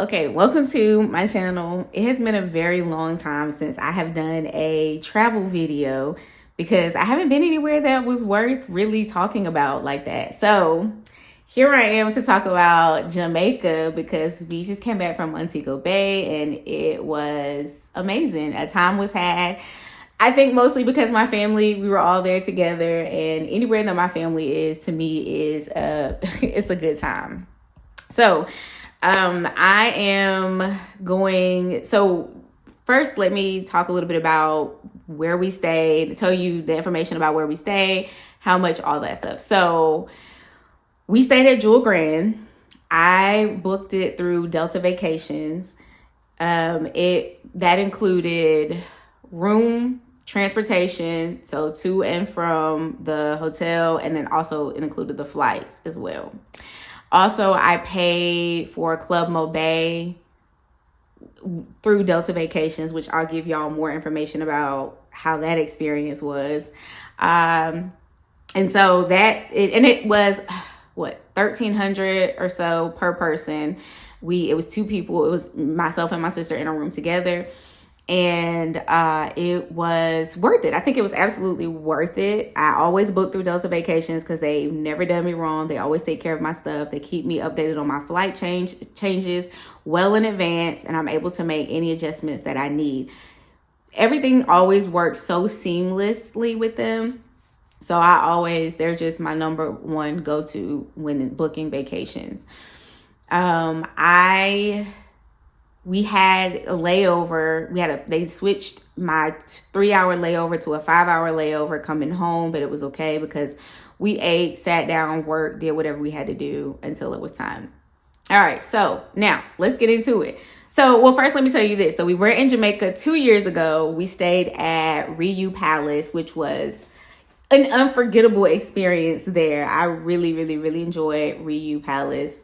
Okay, welcome to my channel. It has been a very long time since I have done a travel video because I haven't been anywhere that was worth really talking about like that. So here I am to talk about Jamaica because we just came back from Montego Bay and it was amazing. A time was had. I think mostly because my family, we were all there together, and anywhere that my family is, to me, is it's a good time. So I am going. So first, let me talk a little bit about where we stayed, tell you the information about where we stayed, how much, all that stuff. So we stayed at Grande. I booked it through Delta Vacations. That included room, transportation, so to and from the hotel, and then also it included the flights as well. Also, I paid for Club Mobe through Delta Vacations, which I'll give y'all more information about how that experience was. And so it was what, $1,300 or so per person. It was two people. It was myself and my sister in a room together. And it was worth it. I think it was absolutely worth it. I always book through Delta Vacations because they've never done me wrong. They always take care of my stuff. They keep me updated on my flight changes well in advance, and I'm able to make any adjustments that I need. Everything always works so seamlessly with them. So they're just my number one go-to when booking vacations. We had a layover. They switched my 3-hour layover to a 5-hour layover coming home, but it was okay because we ate, sat down, worked, did whatever we had to do until it was time. All right, so now let's get into it. So, first let me tell you this. So we were in Jamaica 2 years ago. We stayed at Riu Palace, which was an unforgettable experience there. I really, really, really enjoyed Riu Palace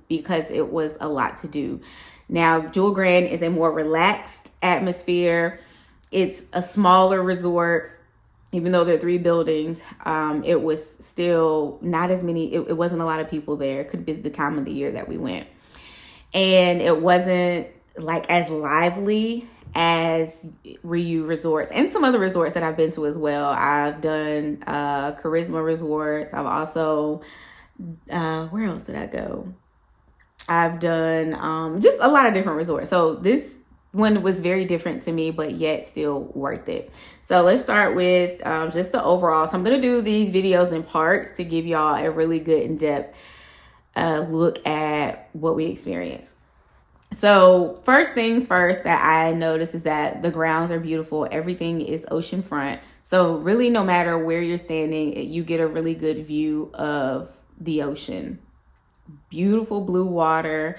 because it was a lot to do. Now, Grande is a more relaxed atmosphere. It's a smaller resort. Even though there are 3 buildings, it was still not as many. It wasn't a lot of people there. It could be the time of the year that we went. And it wasn't like as lively as Riu resorts and some other resorts that I've been to as well. I've done Charisma resorts. I've also, where else did I go? I've done just a lot of different resorts. So this one was very different to me, but yet still worth it. So let's start with just the overall. So I'm going to do these videos in parts to give y'all a really good in-depth look at what we experienced. So first things first that I noticed is that the grounds are beautiful. Everything is oceanfront. So really, no matter where you're standing, you get a really good view of the ocean. Beautiful blue water.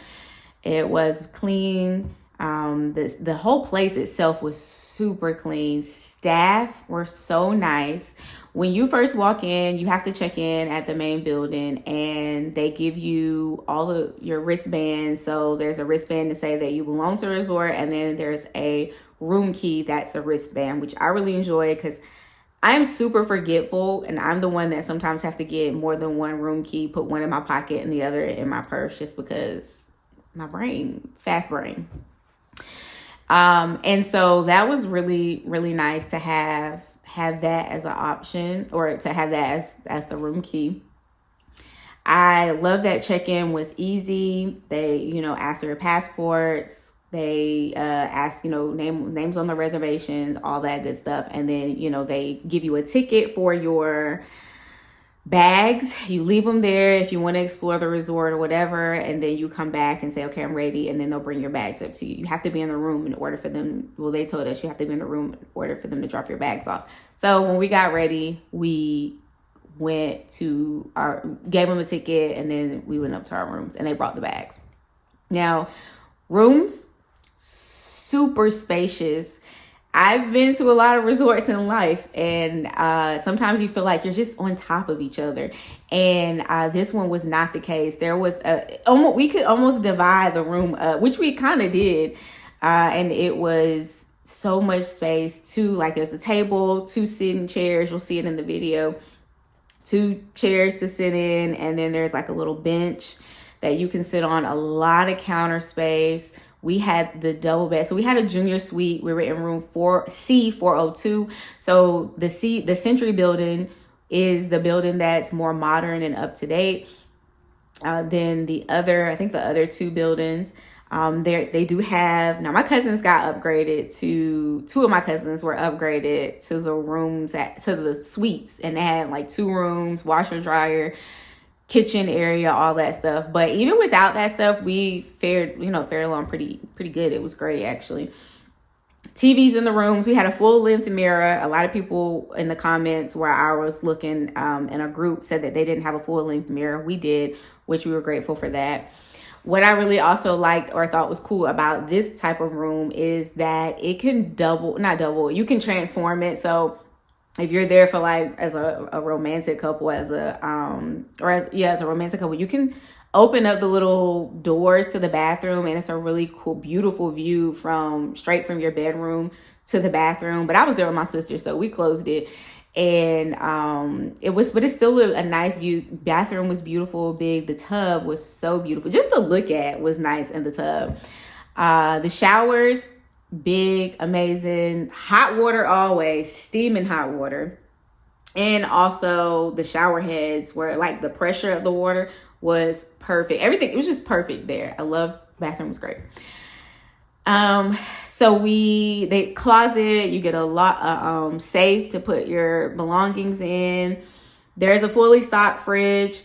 It was clean. The whole place itself was super clean. Staff were so nice. When you first walk in, you have to check in at the main building and they give you all of your wristbands. So there's a wristband to say that you belong to a resort, and then there's a room key that's a wristband, which I really enjoy because I'm super forgetful, and I'm the one that sometimes have to get more than one room key, put one in my pocket and the other in my purse, just because my brain, fast brain. And so that was really, really nice to have that as an option, or to have that as the room key. I love that check-in was easy. They, asked for your passports. They ask, names on the reservations, all that good stuff. And then, they give you a ticket for your bags. You leave them there if you want to explore the resort or whatever. And then you come back and say, okay, I'm ready. And then they'll bring your bags up to you. You have to be in the room in order for them. Well, they told us you have to be in the room in order for them to drop your bags off. So when we got ready, we gave them a ticket, and then we went up to our rooms and they brought the bags. Now, rooms, super spacious. I've been to a lot of resorts in life, and sometimes you feel like you're just on top of each other. And this one was not the case. There was we could almost divide the room up, which we kind of did. And it was so much space too. Like there's a table, 2 sitting chairs. You'll see it in the video. 2 chairs to sit in, and then there's like a little bench that you can sit on, a lot of counter space. We had the double bed. So we had a junior suite. We were in room C402. So the Century building is the building that's more modern and up to date than the other two buildings. They do have, now my cousins got upgraded to, two of my cousins were upgraded to the rooms to the suites, and they had like 2 rooms, washer, dryer, kitchen area, all that stuff. But even without that stuff, we fared along pretty good. It was great, actually. TVs in the rooms. We had a full length mirror. A lot of people in the comments where I was looking in a group said that they didn't have a full length mirror. We did, which we were grateful for that. What I really also liked or thought was cool about this type of room is that it can you can transform it. So if you're there for like as a romantic couple, as a romantic couple, you can open up the little doors to the bathroom, and it's a really cool, beautiful view straight from your bedroom to the bathroom. But I was there with my sister, so we closed it. And but it's still a nice view. Bathroom was beautiful, big. The tub was so beautiful. Just to look at was nice in the tub. The showers, big, amazing. Hot water always, steaming hot water. And also the shower heads were like the pressure of the water was perfect. Everything, it was just perfect there. I love, bathroom was great. So the closet, you get a lot safe to put your belongings in. There's a fully stocked fridge.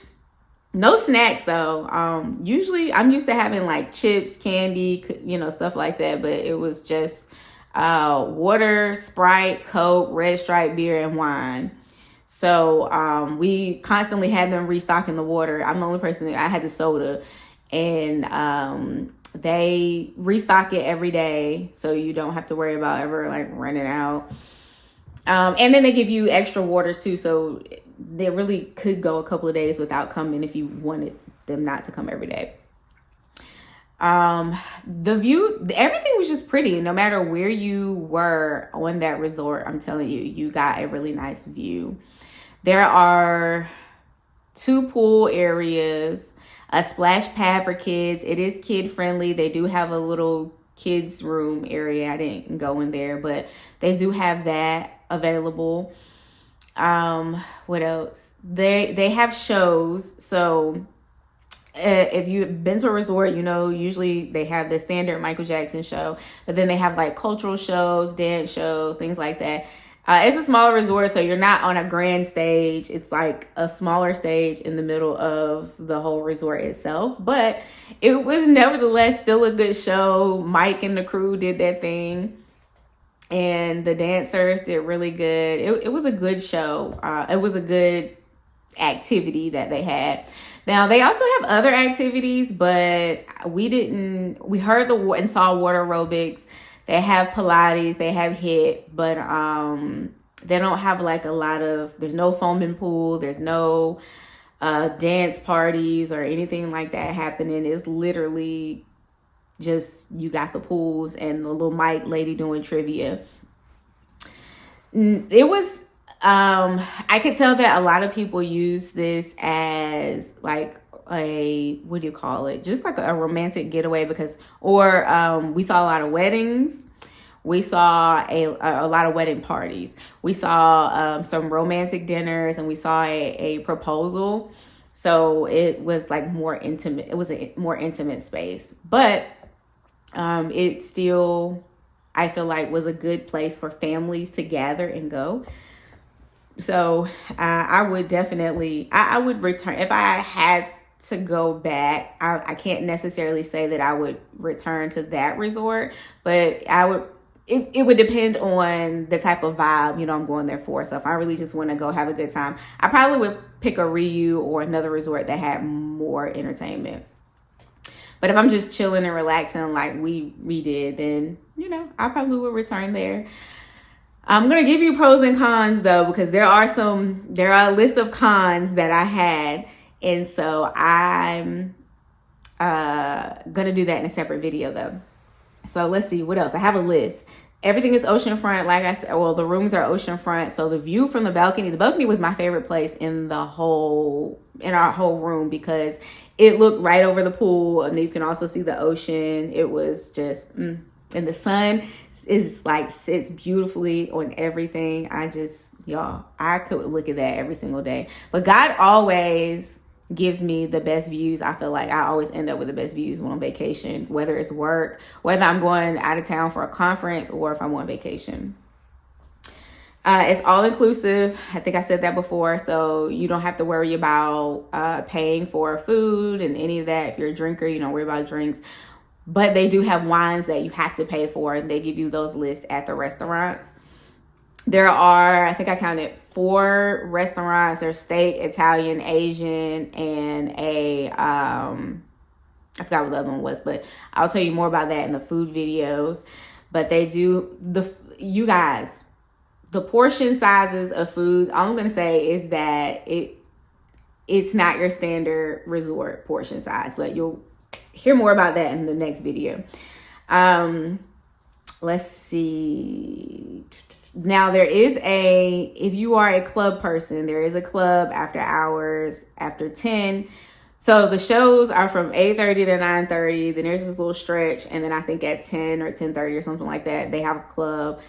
No snacks though. Usually I'm used to having like chips, candy, stuff like that, but it was just water, Sprite, Coke, Red Stripe beer, and wine. So we constantly had them restocking the water. I'm the only person I had the soda, and they restock it every day, so you don't have to worry about ever like running out. And then they give you extra water too, so they really could go a couple of days without coming if you wanted them not to come every day. The view, everything was just pretty. No matter where you were on that resort, I'm telling you, you got a really nice view. There are 2 pool areas, a splash pad for kids. It is kid friendly. They do have a little kids room area. I didn't go in there, but they do have that available. What else? They have shows. So if you've been to a resort, usually they have the standard Michael Jackson show, but then they have like cultural shows, dance shows, things like that. It's a smaller resort, so you're not on a grand stage. It's like a smaller stage in the middle of the whole resort itself. But it was nevertheless still a good show. Mike and the crew did their thing, and the dancers did really good. It was a good show. It was a good activity that they had. Now, they also have other activities, but we heard and saw water aerobics. They have Pilates, they have HIIT, but they don't have like there's no foaming pool, there's no dance parties or anything like that happening. It's literally just, you got the pools and the little mic lady doing trivia. It was, I could tell that a lot of people use this as like what do you call it? Just like a romantic getaway, we saw a lot of weddings. We saw a lot of wedding parties. We saw some romantic dinners, and we saw a proposal. So it was like more intimate. It was a more intimate space, but it still, I feel like, was a good place for families to gather and go. So I would definitely, I would return if I had to go back. I can't necessarily say that I would return to that resort, but it would depend on the type of vibe, I'm going there for. So if I really just want to go have a good time, I probably would pick a Riu or another resort that had more entertainment. But if I'm just chilling and relaxing like we did, then, I probably would return there. I'm going to give you pros and cons though, because there are a list of cons that I had. And so I'm going to do that in a separate video though. So let's see what else. I have a list. Everything is oceanfront. Like I said, well, the rooms are oceanfront. So the view from the balcony was my favorite place in our whole room, because it looked right over the pool, and you can also see the ocean. It was just, and the sun is like sits beautifully on everything. Y'all, I could look at that every single day. But God always gives me the best views. I feel like I always end up with the best views when I'm on vacation, whether it's work, whether I'm going out of town for a conference, or if I'm on vacation. It's all inclusive. I think I said that before, so you don't have to worry about paying for food and any of that. If you're a drinker, you don't worry about drinks. But they do have wines that you have to pay for, and they give you those lists at the restaurants. There are, I think I counted 4 restaurants. There's steak, Italian, Asian, and I forgot what the other one was, but I'll tell you more about that in the food videos. But they do, you guys, the portion sizes of foods, all I'm going to say is that it's not your standard resort portion size, but you'll hear more about that in the next video. Let's see. Now there is if you are a club person, there is a club after hours, after 10. So the shows are from 8:30 to 9:30. Then there's this little stretch. And then I think at 10 or 10:30 or something like that, they have a club.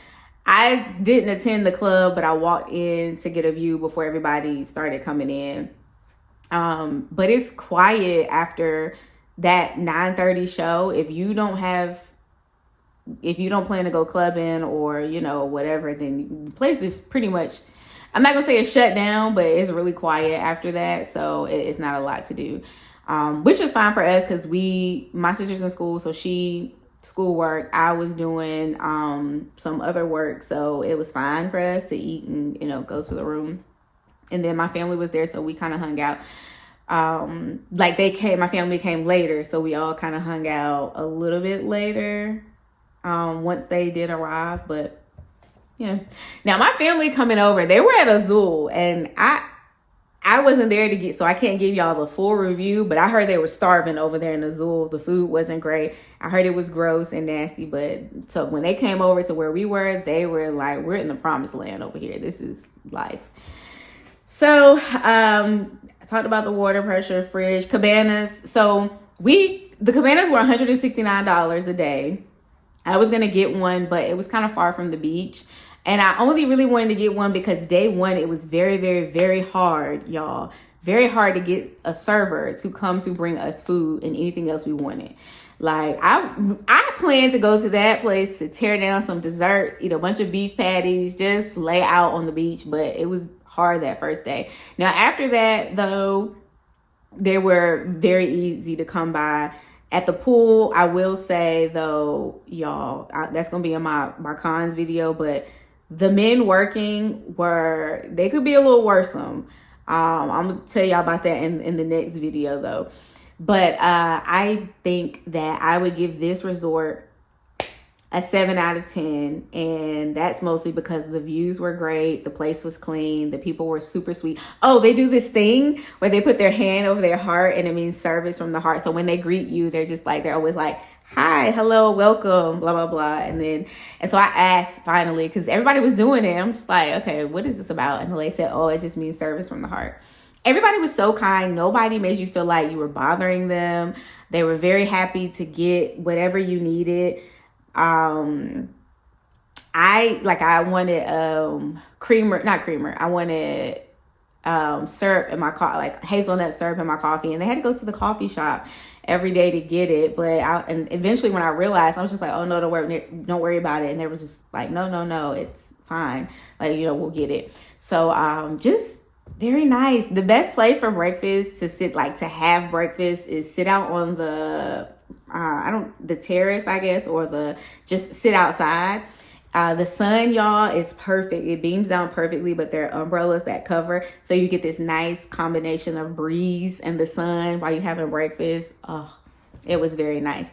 I didn't attend the club, but I walked in to get a view before everybody started coming in. But it's quiet after that 9:30 show. If you don't plan to go clubbing or, whatever, then the place is pretty much, I'm not going to say it's shut down, but it's really quiet after that. So it's not a lot to do, which is fine for us because my sister's in school. So schoolwork, I was doing some other work. So it was fine for us to eat and, go to the room. And then my family was there. So we kind of hung out. My family came later. So we all kind of hung out a little bit later. Once they did arrive, but yeah. Now my family coming over, they were at Azul, and I wasn't there so I can't give y'all the full review, but I heard they were starving over there in Azul. The food wasn't great. I heard it was gross and nasty, but so when they came over to where we were, they were like, we're in the promised land over here. This is life. So, I talked about the water pressure, fridge, cabanas. So the cabanas were $169 a day. I was going to get one, but it was kind of far from the beach. And I only really wanted to get one because day one, it was very, very, very hard, y'all. Very hard to get a server to come to bring us food and anything else we wanted. Like, I planned to go to that place to tear down some desserts, eat a bunch of beef patties, just lay out on the beach. But it was hard that first day. Now, after that, though, they were very easy to come by. At the pool, I will say, though, y'all, that's going to be in my cons video, but the men working they could be a little worrisome. I'm going to tell y'all about that in the next video, though. But I think that I would give this resort a 7 out of 10. And that's mostly because the views were great. The place was clean. The people were super sweet. Oh, they do this thing where they put their hand over their heart and it means service from the heart. So when they greet you, they're always like, hi, hello, welcome, blah, blah, blah. And so I asked finally, because everybody was doing it. I'm just like, okay, what is this about? And they said, oh, it just means service from the heart. Everybody was so kind. Nobody made you feel like you were bothering them. They were very happy to get whatever you needed. I wanted creamer, not creamer. I wanted syrup in my coffee, like hazelnut syrup in my coffee, and they had to go to the coffee shop every day to get it. And eventually when I realized, I was just like, oh no, don't worry about it. And they were just like, no, it's fine. Like, we'll get it. So just very nice. The best place for breakfast to have breakfast is sit out on the terrace, I guess, or just sit outside. The sun, y'all, is perfect. It beams down perfectly, but there are umbrellas that cover. So you get this nice combination of breeze and the sun while you're having breakfast. Oh, it was very nice.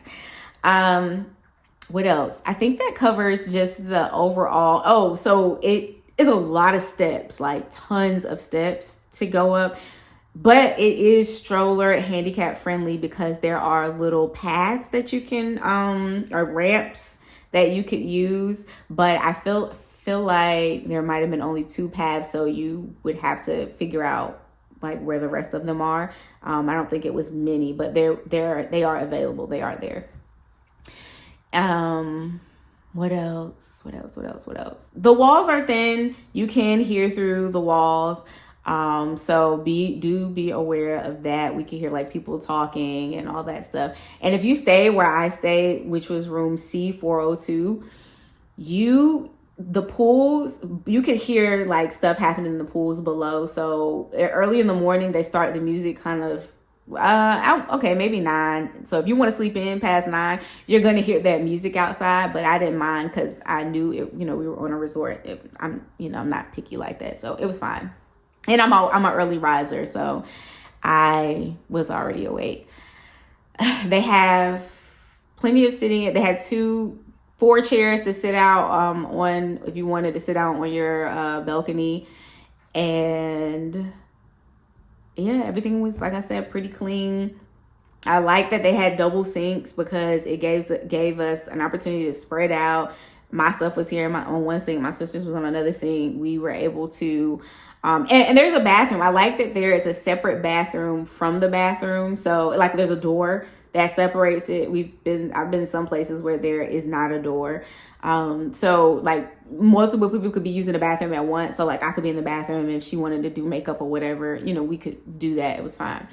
What else? I think that covers just the overall. Oh, so it is a lot of steps, like tons of steps to go up. But it is stroller handicap friendly because there are little paths that you can, or ramps that you could use, but I feel like there might have been only 2 paths, so you would have to figure out like where the rest of them are. I don't think it was many, but they are available. They are there. What else? The walls are thin. You can hear through the walls. So be aware of that. We can hear like people talking and all that stuff. And if you stay where I stayed, which was room C402, the pools, you could hear like stuff happening in the pools below. So early in the morning, they start the music kind of, maybe 9. So if you want to sleep in past 9, you're going to hear that music outside, but I didn't mind because I knew it, we were on a resort. I'm not picky like that. So it was fine. And I'm an early riser, so I was already awake. They have plenty of sitting. They had 4 chairs to sit out on if you wanted to sit out on your balcony. And yeah, everything was, like I said, pretty clean. I like that they had double sinks because it gave us an opportunity to spread out. My stuff was here on one sink. My sister's was on another sink. We were able to and there's a bathroom. I like that there is a separate bathroom from the bathroom. So like there's a door that separates it. I've been some places where there is not a door. So like multiple people could be using the bathroom at once. So like I could be in the bathroom, and if she wanted to do makeup or whatever, we could do that. It was fine.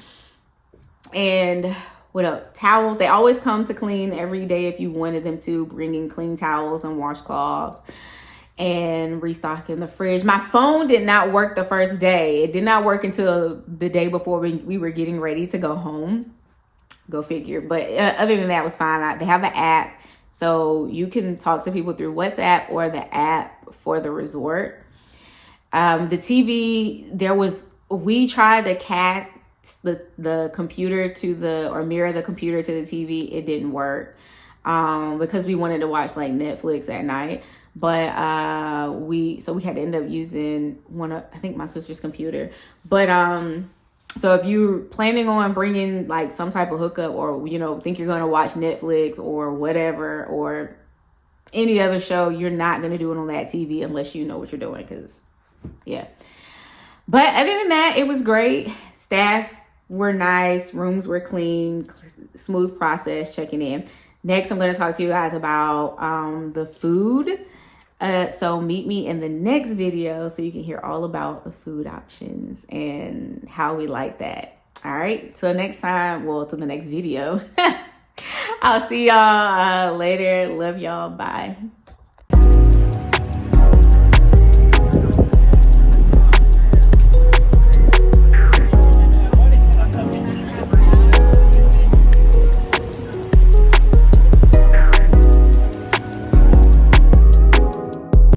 And what else? Towels. They always come to clean every day if you wanted them to, bringing clean towels and washcloths. And restocking the fridge. My phone did not work the first day. It did not work until the day before we were getting ready to go home. Go figure. But other than that, it was fine. They have an app, so you can talk to people through WhatsApp or the app for the resort. The TV, we tried to catch the computer or mirror the computer to the TV. It didn't work because we wanted to watch like Netflix at night. But we had to end up using I think my sister's computer. But so if you're planning on bringing like some type of hookup, or think you're going to watch Netflix or whatever, or any other show, you're not going to do it on that TV unless you know what you're doing, because yeah. But other than that, it was great. Staff were nice, rooms were clean, smooth process checking in. Next, I'm going to talk to you guys about the food. So meet me in the next video so you can hear all about the food options and how we like that. All right. Till next time. Well, till the next video. I'll see y'all later. Love y'all. Bye.